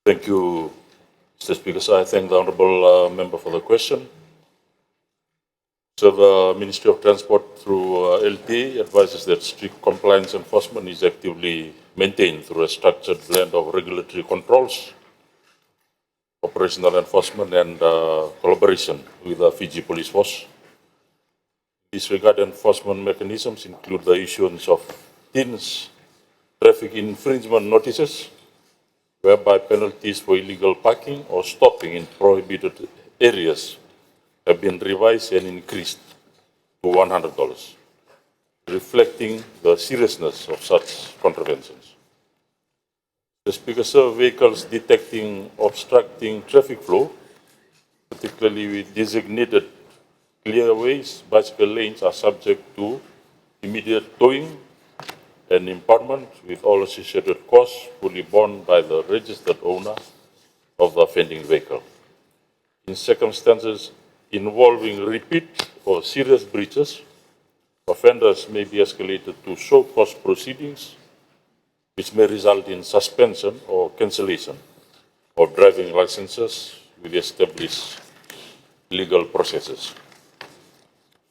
Thank you, Mr. Speaker. So I thank the Honourable Member for the question. So the Ministry of Transport through LTA advises that strict compliance enforcement is actively maintained through a structured blend of regulatory controls, operational enforcement and collaboration with the Fiji Police Force. In this regard, enforcement mechanisms include the issuance of TINs, traffic infringement notices, whereby penalties for illegal parking or stopping in prohibited areas have been revised and increased to $100, reflecting the seriousness of such contraventions. The Speaker, sir, vehicles detecting obstructing traffic flow, particularly with designated clearways, bicycle lanes are subject to immediate towing and impoundment with all associated costs fully borne by the registered owner of the offending vehicle. In circumstances involving repeat or serious breaches, offenders may be escalated to show cause proceedings, which may result in suspension or cancellation of driving licenses with established legal processes.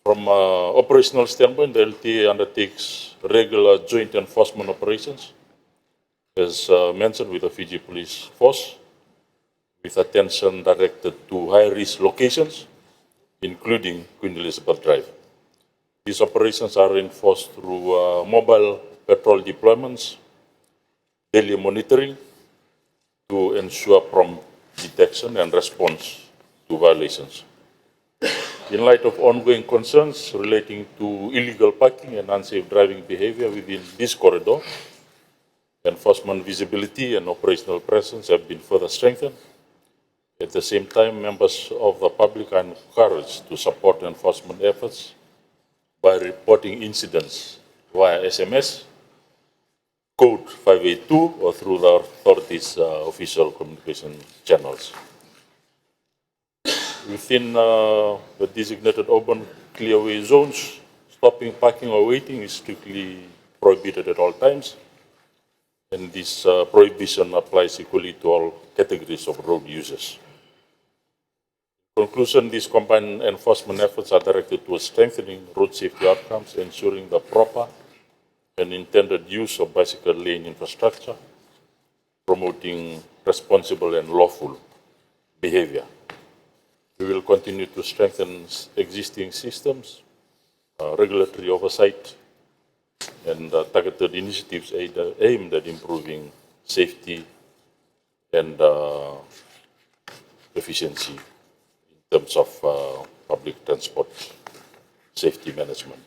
From an operational standpoint, the LTA undertakes regular joint enforcement operations, as mentioned, with the Fiji Police Force, with attention directed to high-risk locations, including Queen Elizabeth Drive. These operations are enforced through mobile patrol deployments, daily monitoring to ensure prompt detection and response to violations. In light of ongoing concerns relating to illegal parking and unsafe driving behavior within this corridor, enforcement visibility and operational presence have been further strengthened. At the same time, members of the public are encouraged to support enforcement efforts by reporting incidents via SMS, code 582, or through the authorities' official communication channels. Within the designated urban clearway zones, stopping, parking, or waiting is strictly prohibited at all times, and this prohibition applies equally to all categories of road users. In conclusion, these combined enforcement efforts are directed towards strengthening road safety outcomes, ensuring the proper and intended use of bicycle lane infrastructure, promoting responsible and lawful behavior. We will continue to strengthen existing systems, regulatory oversight, and targeted initiatives aimed at improving safety and efficiency in terms of public transport safety management.